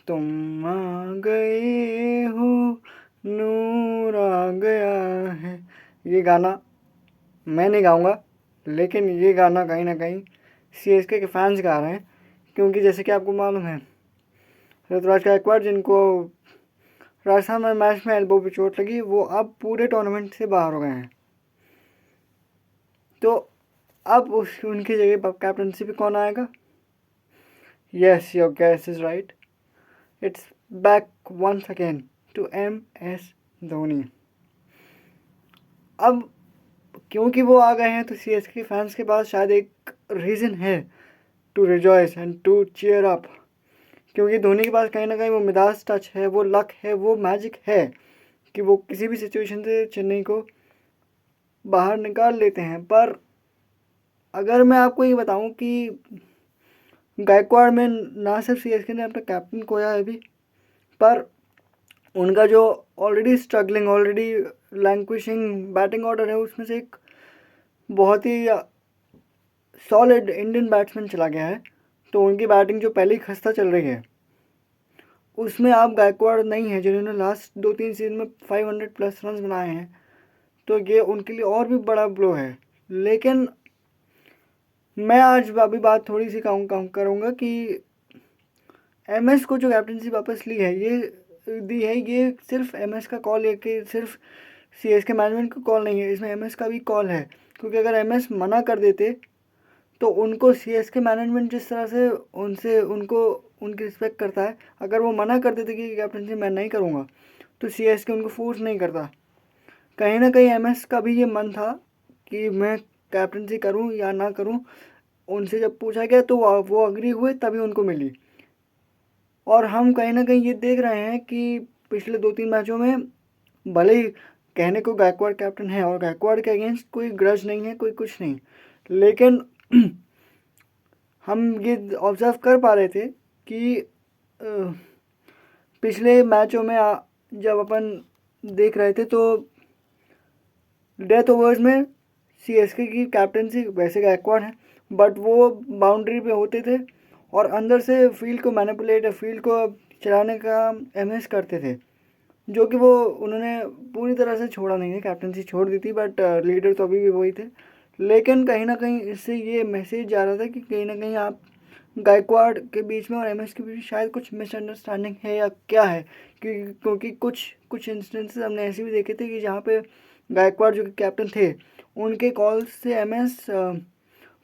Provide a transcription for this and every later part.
तुम आ गए हो, नूर आ गया है। ये गाना मैं नहीं गाऊंगा, लेकिन ये गाना कहीं ना कहीं सीएसके के फैंस गा रहे हैं, क्योंकि जैसे कि आपको मालूम है ऋतुराज गायकवाड़ जिनको राजस्थान में मैच में एल्बो पे चोट लगी, वो अब पूरे टूर्नामेंट से बाहर हो गए हैं। तो अब उनकी जगह कैप्टनसी पे कौन आएगा? Yes, your guess is right, it's back once again to MS Dhoni. अब क्योंकि वो आ गए हैं तो CSK फैंस के पास शायद एक रीज़न है to rejoice and to cheer up, क्योंकि धोनी के पास कहीं ना कहीं वो मिदास टच है, वो लक है, वो मैजिक है कि वो किसी भी सिचुएशन से चेन्नई को बाहर निकाल लेते हैं। पर अगर मैं आपको ये बताऊं कि गायकवाड़ में ना सिर्फ CSK ने अपना कैप्टन खोया है अभी, पर उनका जो already struggling, already languishing batting order है, उसमें से एक बहुत ही सॉलिड इंडियन बैट्समैन चला गया है। तो उनकी बैटिंग जो पहले ही खस्ता चल रही है, उसमें आप गायकवाड़ नहीं है जिन्होंने लास्ट 2-3 सीजन में 500+ रन बनाए हैं, तो ये उनके लिए और भी बड़ा ब्लो है। लेकिन मैं आज अभी बात थोड़ी सी करूँगा कि MS को जो कैप्टनसी वापस ली है, ये सिर्फ MS का कॉल है कि सिर्फ CSK मैनेजमेंट का कॉल नहीं है, इसमें MS का भी कॉल है। क्योंकि अगर MS मना कर देते तो उनको CSK मैनेजमेंट जिस तरह से उनकी रिस्पेक्ट करता है, अगर वो मना कर देते कि कैप्टनसी मैं नहीं करूँगा, तो CSK उनको फोर्स नहीं करता। कहीं ना कहीं MS का भी ये मन था कि मैं कैप्टनसी करूँ या ना करूँ। उनसे जब पूछा गया तो वो अग्री हुए, तभी उनको मिली। और हम कहीं ना कहीं ये देख रहे हैं कि पिछले 2-3 मैचों में भले ही कहने को गायकवाड़ कैप्टन है और गायकवाड़ के अगेंस्ट कोई ग्रज नहीं है, कोई कुछ नहीं, लेकिन हम ये ऑब्ज़र्व कर पा रहे थे कि पिछले मैचों में जब अपन देख रहे थे तो डेथ ओवर्स में CSK की कैप्टनसी वैसे गायकवाड़ है, बट वो बाउंड्री पे होते थे और अंदर से फील्ड को मैनिपुलेट, फील्ड को चलाने का MS करते थे, जो कि वो उन्होंने पूरी तरह से छोड़ा नहीं है, कैप्टनसी छोड़ दी थी, बट लीडर तो अभी भी वही थे। लेकिन कहीं ना कहीं इससे ये मैसेज जा रहा था कि कहीं ना कहीं आप गायकवाड़ के बीच में और MS के बीच शायद कुछ मिसअंडरस्टैंडिंग है या क्या है, क्योंकि कुछ इंस्टेंसेस हमने ऐसे भी देखे थे कि जहाँ पे गायकवाड़ जो कि कैप्टन थे, उनके कॉल्स से MS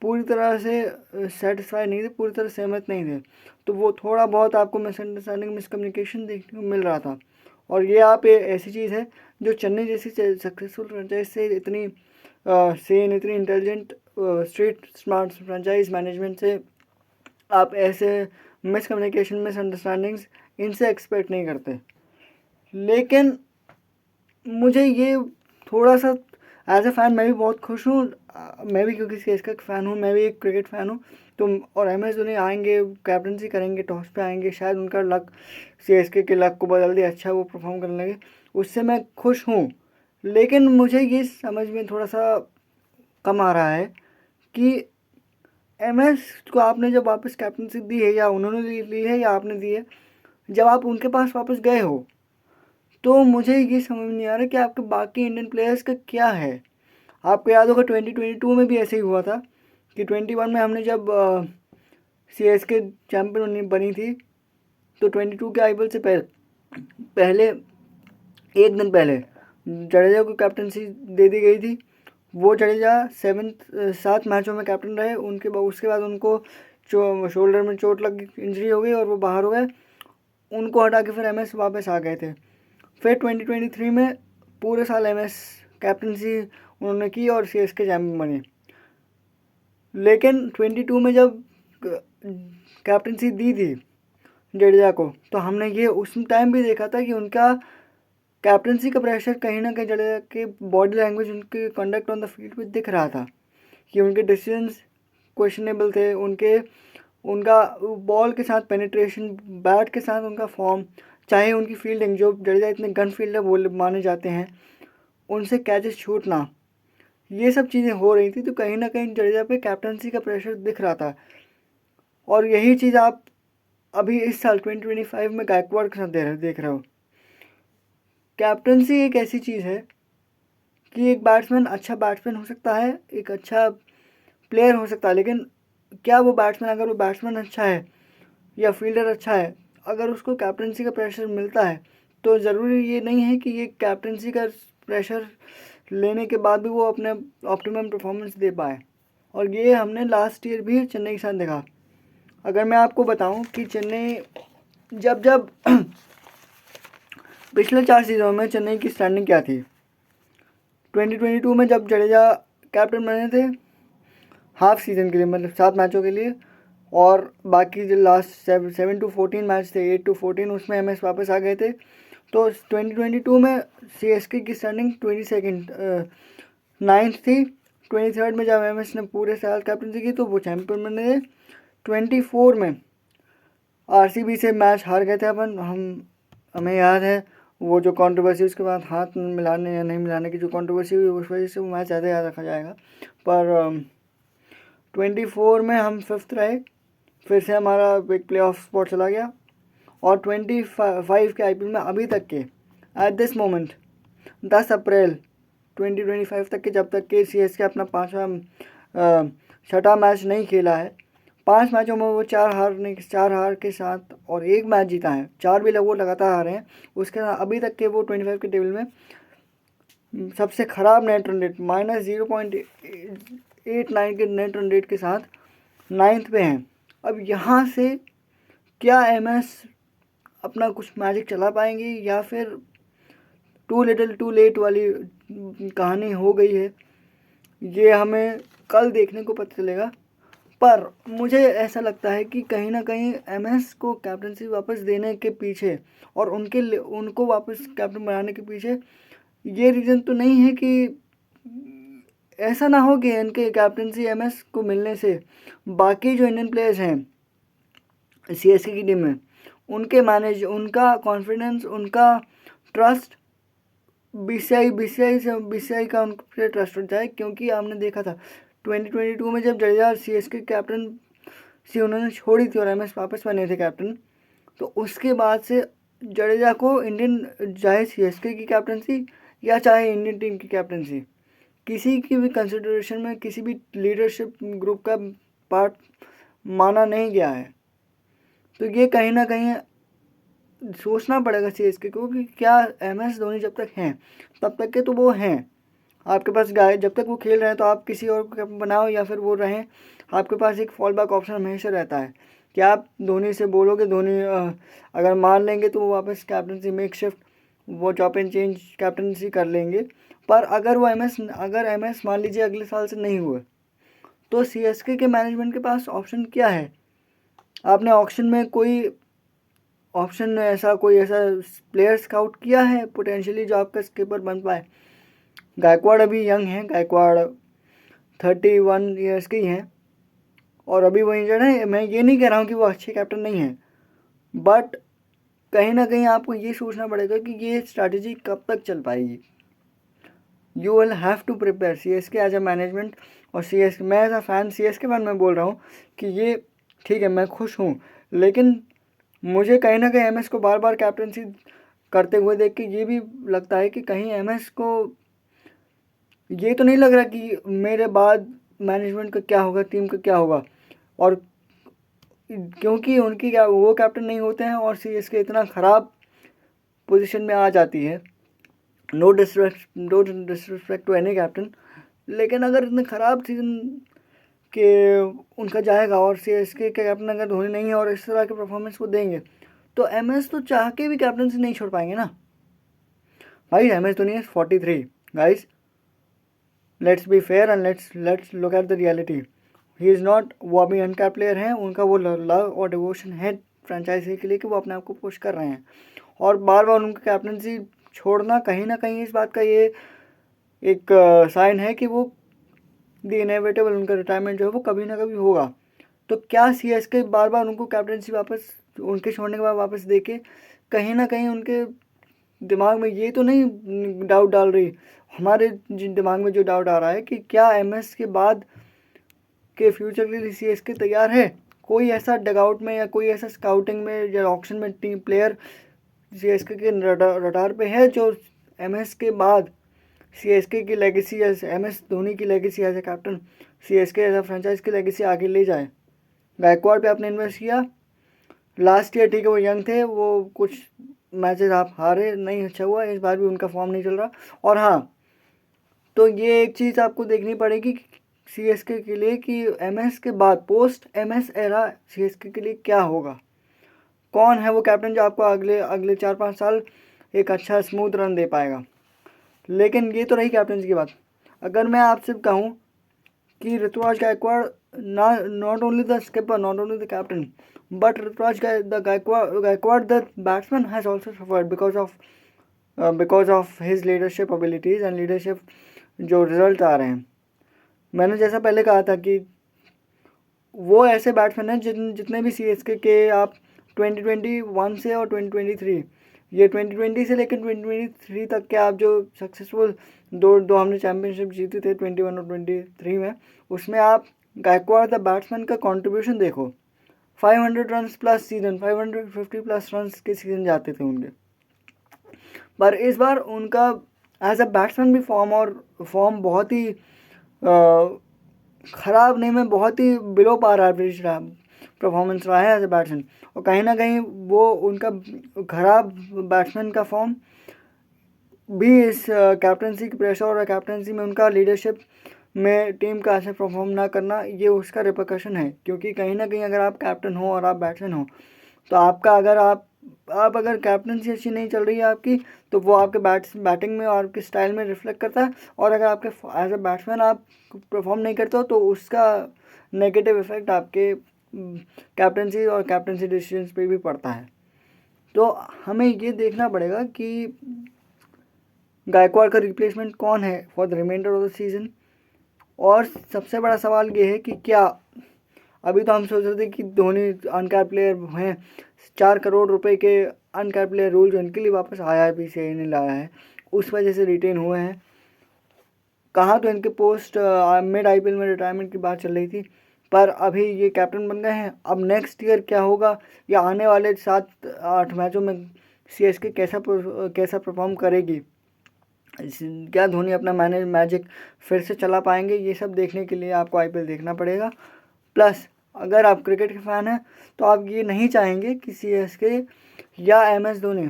पूरी तरह से सेटिस्फाई नहीं थे, पूरी तरह सहमत नहीं थे। तो वो थोड़ा बहुत आपको मिसअंडरस्टैंडिंग, मिसकम्युनिकेशन देखने को मिल रहा था। और ये आप ऐसी चीज़ है जो चेन्नई जैसी सक्सेसफुल फ्रेंचाइज से इतनी सेन, इतनी intelligent, street smart franchise management से आप ऐसे मिसकम्युनिकेशन, मिसअंडरस्टैंडिंग्स इनसे एक्सपेक्ट नहीं करते। लेकिन मुझे ये थोड़ा सा एज ए फ़ैन मैं भी बहुत खुश हूँ। मैं भी क्योंकि CSK का फ़ैन हूँ, मैं भी एक क्रिकेट फ़ैन हूँ। तो और MS धोनी आएंगे, कैप्टनसी करेंगे, टॉस पे आएंगे, शायद उनका लक CSK के लक को बदल दे, अच्छा वो परफॉर्म करने लगे, उससे मैं खुश हूँ। लेकिन मुझे ये समझ में थोड़ा सा कम आ रहा है कि MS को आपने जब वापस कैप्टनसी दी है, या उन्होंने ली है या आपने दी है, जब आप उनके पास वापस गए हो, तो मुझे ये समझ नहीं आ रहा कि आपके बाकी इंडियन प्लेयर्स का क्या है। आपको याद होगा 2022 में भी ऐसे ही हुआ था कि 21 में हमने जब CSK चैम्पियन बनी थी, तो 22 के IPL से पहले एक दिन पहले जडेजा को कैप्टनसी दे दी गई थी। वो जडेजा 7 मैचों में कैप्टन रहे, उसके बाद उनको शोल्डर में चोट लग, इंजरी हो गई और वो बाहर हो गए। उनको हटा के फिर MS वापस आ गए थे। फिर 2023 में पूरे साल MS कैप्टनसी उन्होंने की और CSK चैम्पियन बने। लेकिन 22 में जब कैप्टनसी दी थी जडेजा को, तो हमने ये उस टाइम भी देखा था कि उनका कैप्टनसी का प्रेशर कहीं ना कहीं जडेजा के बॉडी लैंग्वेज, उनके कंडक्ट ऑन द फील्ड पे दिख रहा था कि उनके डिसीजंस क्वेश्चनेबल थे। उनका बॉल के साथ पेनिट्रेशन, बैट के साथ उनका फॉर्म, चाहे उनकी फील्डिंग, जो जडेजा इतने गन फील्डर वो माने जाते हैं, उनसे कैचेस छूटना, ये सब चीज़ें हो रही थी। तो कहीं ना कहीं जडेजा पे कैप्टनसी का प्रेशर दिख रहा था। और यही चीज़ आप अभी इस साल 2025 में गायकवाड़ के साथ देख रहे हो। कैप्टनसी एक ऐसी चीज़ है कि एक बैट्समैन अच्छा बैट्समैन हो सकता है, एक अच्छा प्लेयर हो सकता है, लेकिन क्या वो बैट्समैन, अगर वो बैट्समैन अच्छा है या फील्डर अच्छा है, अगर उसको कैप्टनसी का प्रेशर मिलता है तो ज़रूरी ये नहीं है कि ये कैप्टनसी का प्रेशर लेने के बाद भी वो अपने ऑप्टिमम परफॉर्मेंस दे पाए। और ये हमने लास्ट ईयर भी चेन्नई के साथ देखा। अगर मैं आपको बताऊं कि चेन्नई जब पिछले 4 सीज़नों में चेन्नई की स्टैंडिंग क्या थी। 2022 में जब जडेजा कैप्टन बने थे हाफ सीज़न के लिए, मतलब 7 मैचों के लिए, और बाकी जो लास्ट 7 to 14 मैच थे, 8 to 14, उसमें एमएस वापस आ गए थे। तो 2022 में सीएसके की स्टैंडिंग 9th थी। 23rd में जब एमएस ने पूरे साल कैप्टनसी की तो वो चैंपियन बने थे। 24 में आरसीबी से मैच हार गए थे हमें याद है वो जो कंट्रोवर्सी, उसके बाद हाथ मिलाने या नहीं मिलाने की जो कंट्रोवर्सी हुई, उस वजह से वो मैच ज़्यादा याद रखा जाएगा। पर 24 में हम 5th रहे, फिर से हमारा एक प्ले ऑफ स्पॉट चला गया। और 25 के आईपीएल में अभी तक के एट दिस मोमेंट 10 अप्रैल 2025 तक के, जब तक के सीएसके अपना 6वां मैच नहीं खेला है, 5 मैचों में वो 4 हार के साथ और 1 मैच जीता है। 4 भी वो लगातार हारे हैं। उसके साथ अभी तक के वो 25 के टेबल में सबसे ख़राब नेट रन रेट -0.89 के नेट रन रेट के साथ 9th पे हैं। अब यहाँ से क्या एमएस अपना कुछ मैजिक चला पाएंगे या फिर टू लिटिल टू लेट वाली कहानी हो गई है, ये हमें कल देखने को पता चलेगा। पर मुझे ऐसा लगता है कि कहीं ना कहीं एमएस को कैप्टनसी वापस देने के पीछे और उनको वापस कैप्टन बनाने के पीछे ये रीज़न तो नहीं है कि ऐसा ना हो कि इनके कैप्टनसी एमएस को मिलने से बाकी जो इंडियन प्लेयर्स हैं सीएसके की टीम में, उनका कॉन्फिडेंस, उनका ट्रस्ट बीसीआई का उन पर ट्रस्ट उठ जाए। क्योंकि आपने देखा था 2022 में जब जडेजा सीएसके कैप्टन सी उन्होंने छोड़ी थी और एमएस वापस बने थे कैप्टन, तो उसके बाद से जडेजा को इंडियन, चाहे सीएसके की कैप्टनसी या चाहे इंडियन टीम की कैप्टनसी, किसी की भी कंसिडरेशन में किसी भी लीडरशिप ग्रुप का पार्ट माना नहीं गया है। तो ये कहीं ना कहीं सोचना पड़ेगा सीएसके को कि क्या एमएस धोनी जब तक हैं तब तक के तो वो हैं आपके पास गाय, जब तक वो खेल रहे हैं तो आप किसी और को बनाओ या फिर वो रहें, आपके पास एक फॉल बैक ऑप्शन हमेशा रहता है कि आप धोनी से बोलोगे, धोनी अगर मान लेंगे तो वो वापस कैप्टनसी मेक शिफ्ट, वो चॉप एंड चेंज कैप्टनसी कर लेंगे। पर अगर एमएस मान लीजिए अगले साल से नहीं हुए तो सीएसके के मैनेजमेंट के पास ऑप्शन क्या है। आपने ऑक्शन में कोई ऐसा प्लेयर स्काउट किया है पोटेंशियली जो आपका स्कीपर बन पाए। गायकवाड़ अभी यंग हैं, गायकवाड़ 31 ईयर्स के ही हैं और अभी वो इंजर्ड है। मैं ये नहीं कह रहा हूँ कि वो अच्छे कैप्टन नहीं हैं, बट कहीं ना कहीं आपको ये सोचना पड़ेगा कि ये स्ट्रैटेजी कब तक चल पाएगी। You will have to prepare CSK as a management. और सीएसके, मैं as a fan CSK fan मैं बोल रहा हूँ कि ये ठीक है, मैं खुश हूँ, लेकिन मुझे कहीं ना कहीं एमएस को बार बार कैप्टनसी करते हुए देख के ये भी लगता है कि कहीं एमएस को ये तो नहीं लग रहा कि मेरे बाद मैनेजमेंट का क्या होगा, टीम का क्या होगा। और क्योंकि उनकी क्या वो कैप्टन नहीं होते हैं और सीएसके इतना ख़राब पोजीशन में आ जाती है, no disrespect to any captain, लेकिन अगर इतने ख़राब सीजन के उनका जाएगा और सीएसके के कैप्टन अगर धोनी नहीं है और इस तरह के परफॉर्मेंस वो देंगे तो एमएस तो चाह के भी कैप्टनसी नहीं छोड़ पाएंगे ना भाई। एमएस धोनी है 43 guys, let's be fair and let's look at the reality. He is not, वो अभी अनकैप प्लेयर हैं, उनका वो लव और डिवोशन है फ्रेंचाइजी के लिए कि वो अपने आप को पुश कर रहे हैं। और बार बार उनका कैप्टनसी छोड़ना कहीं ना कहीं इस बात का ये एक साइन है कि वो द इनएविटेबल, उनका रिटायरमेंट जो है वो कभी ना कभी होगा। तो क्या सीएसके बार बार उनको कैप्टनसी वापस उनके छोड़ने के बाद वापस दे के कहीं ना कहीं उनके दिमाग में ये तो नहीं डाउट डाल रही, हमारे दिमाग में जो डाउट आ रहा है कि क्या एमएस के बाद के फ्यूचर के लिए सीएसके तैयार है। कोई ऐसा डगआउट में या कोई ऐसा स्काउटिंग में या ऑक्शन में टीम प्लेयर सीएसके के रडार पे है जो एमएस के बाद सीएसके की लेगेसी एज एमएस धोनी की legacy as a captain, CSK as a franchise की लेगेसी आगे ले जाए? गायकवाड़ पे आपने इन्वेस्ट किया लास्ट ईयर, ठीक है वो यंग थे, वो कुछ मैचेस आप हारे, नहीं अच्छा हुआ, इस बार भी उनका फॉर्म नहीं चल रहा। और हाँ, तो ये एक चीज़ आपको देखनी पड़ेगी सीएसके के लिए कि एमएस के बाद पोस्ट एमएस एरा सीएसके के लिए क्या होगा, कौन है वो कैप्टन जो आपको अगले अगले 4-5 साल एक अच्छा स्मूथ रन दे पाएगा। लेकिन ये तो रही कैप्टन की बात। अगर मैं आपसे कहूँ कि Ruturaj Gaikwad not only the skipper, not only the captain, but Ruturaj Gaikwad the batsman has also suffered because of his leadership abilities and leadership जो रिजल्ट आ रहे हैं। मैंने जैसा पहले कहा था कि वो ऐसे बैट्समैन हैं जितने भी सीएसके के आप 2021 से और 2023, ये 2020 से लेकर 2023 तक के आप जो सक्सेसफुल दो हमने चैम्पियनशिप जीते थे 21 और 23 में, उसमें आप गायकवाड़ द बैट्समैन का कंट्रीब्यूशन देखो, 500 run plus season, 550 plus run के सीजन जाते थे उनके। पर इस बार उनका एज अ बैट्समैन भी फॉर्म बहुत ही ख़राब नहीं, में बहुत ही बिलो पार एवरेज रहा परफॉर्मेंस रहा है एज ए बैट्समैन। और कहीं ना कहीं वो उनका ख़राब बैट्समैन का फॉर्म भी इस कैप्टनसी की प्रेशर और कैप्टनसी में उनका लीडरशिप में टीम का अच्छा परफॉर्म ना करना, ये उसका रिपरकशन है। क्योंकि कहीं ना कहीं अगर आप कैप्टन हो और आप बैट्समैन हो तो आपका अगर कैप्टनसी अच्छी नहीं चल रही है आपकी, तो वो आपके बैटिंग में और आपके स्टाइल में रिफ्लेक्ट करता है। और अगर आपके एज अ बैट्समैन आप परफॉर्म नहीं करते हो तो उसका नेगेटिव इफेक्ट आपके कैप्टनसी और कैप्टनसी डिसीजंस पे भी पड़ता है। तो हमें ये देखना पड़ेगा कि गायकवाड़ का रिप्लेसमेंट कौन है for the reminder of the season. और सबसे बड़ा सवाल ये है कि क्या अभी तो हम सोच रहे थे कि धोनी अनकैप प्लेयर हैं, 4 करोड़ रुपए के अनकैप प्लेयर रूल जो इनके लिए वापस आया है, बीसीसीआई ने लाया है, उस वजह से रिटेन हुए हैं। कहाँ तो इनके पोस्ट मिड आईपीएल में रिटायरमेंट की बात चल रही थी, पर अभी ये कैप्टन बन गए हैं। अब नेक्स्ट ईयर क्या होगा या आने वाले 7-8 मैचों में सीएसके कैसा परफॉर्म करेगी, क्या धोनी अपना मैजिक फिर से चला पाएंगे, ये सब देखने के लिए आपको आईपीएल देखना पड़ेगा। प्लस अगर आप क्रिकेट के फ़ैन हैं तो आप ये नहीं चाहेंगे कि सीएसके या एमएस धोनी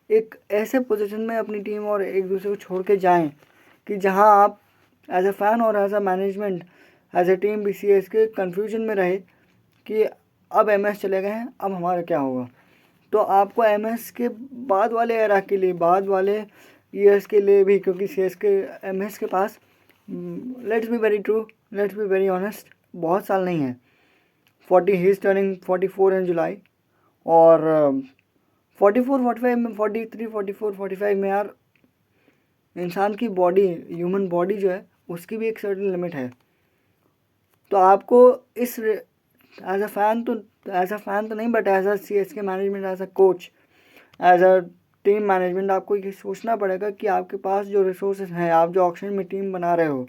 एक ऐसे पोजीशन में अपनी टीम और एक दूसरे को छोड़ के जाएं कि जहां आप एज ए फ़ैन और as a management as a team भी सीएसके कन्फ्यूजन में रहे कि अब एमएस चले गए हैं, अब हमारा क्या होगा। तो आपको एमएस के बाद वाले एरा के लिए, बाद वाले ईयर्स के लिए भी, क्योंकि सीएसके एमएस के पास let's be very true, let's be very honest, बहुत साल नहीं है। 40 ही इज़ टर्निंग 44 इन जुलाई, और 44-45 में, 43, 44, 45 में यार इंसान की बॉडी, ह्यूमन बॉडी जो है उसकी भी एक सर्टेन लिमिट है। तो आपको इस एज अ फ़ैन तो नहीं, but as a CSK management, as a coach, as a team management आपको ये सोचना पड़ेगा कि आपके पास जो रिसोर्सेज हैं, आप जो ऑक्शन में टीम बना रहे हो,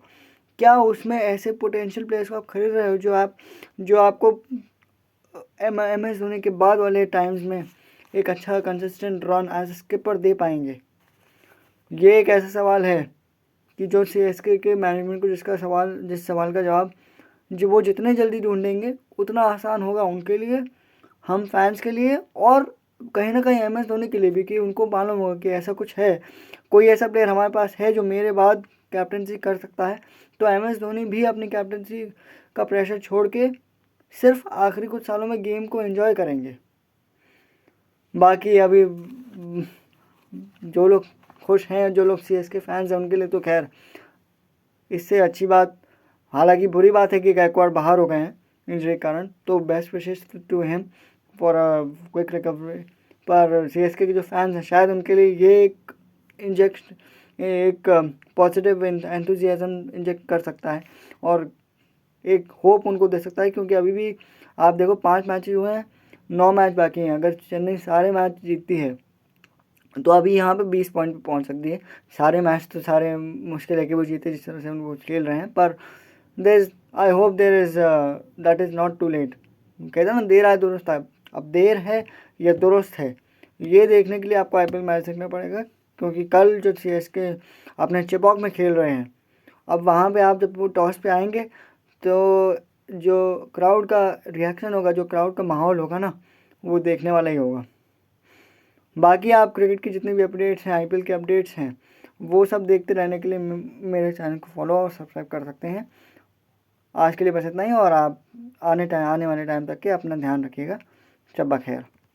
क्या उसमें ऐसे पोटेंशियल प्लेयर्स को आप खरीद रहे हो जो आपको एमएस धोनी के बाद वाले टाइम्स में एक अच्छा कंसिस्टेंट रन एज स्किपर दे पाएंगे। ये एक ऐसा सवाल है कि जो सीएसके के मैनेजमेंट को जिस सवाल का जवाब जो वो जितने जल्दी ढूंढेंगे उतना आसान होगा उनके लिए, हम फैंस के लिए, और कहीं ना कहीं एमएस धोनी के लिए भी, कि उनको मालूम होगा कि ऐसा कुछ है, कोई ऐसा प्लेयर हमारे पास है जो मेरे बाद कैप्टनसी कर सकता है। तो एमएस धोनी भी अपनी कैप्टनसी का प्रेशर छोड़ के सिर्फ आखिरी कुछ सालों में गेम को एंजॉय करेंगे। बाकी अभी जो लोग खुश हैं, जो लोग सीएसके फैंस हैं, उनके लिए तो खैर इससे अच्छी बात, हालांकि बुरी बात है कि गायकवाड़ बाहर हो गए हैं इंजरी के कारण, तो best wishes to him for a quick recovery. पर सीएसके के जो फैंस हैं शायद उनके लिए ये एक पॉजिटिव एंथुजियाज्म इंजेक्ट कर सकता है और एक होप उनको दे सकता है। क्योंकि अभी भी आप देखो 5 मैच हुए हैं, 9 मैच बाकी हैं। अगर चेन्नई सारे मैच जीतती है तो अभी यहाँ पे 20 पॉइंट पे पहुँच सकती है। सारे मैच तो सारे मुश्किल है कि वो जीते जिस तरह से वो खेल रहे हैं, पर I hope that is not too late. कहते हैं ना देर आए दुरुस्त आए, अब देर है या दुरुस्त है ये देखने के लिए आपको आईपीएल मैच देखना पड़ेगा, क्योंकि कल जो सीएसके अपने चेपॉक में खेल रहे हैं, अब वहाँ पे आप जब वो टॉस पे आएंगे तो जो क्राउड का रिएक्शन होगा, जो क्राउड का माहौल होगा ना, वो देखने वाला ही होगा। बाकी आप क्रिकेट की जितनी भी अपडेट्स हैं, आईपीएल के अपडेट्स हैं, वो सब देखते रहने के लिए मेरे चैनल को फॉलो और सब्सक्राइब कर सकते हैं। आज के लिए बस इतना ही, और आप आने वाले टाइम तक के अपना ध्यान रखिएगा। शब्बा खैर।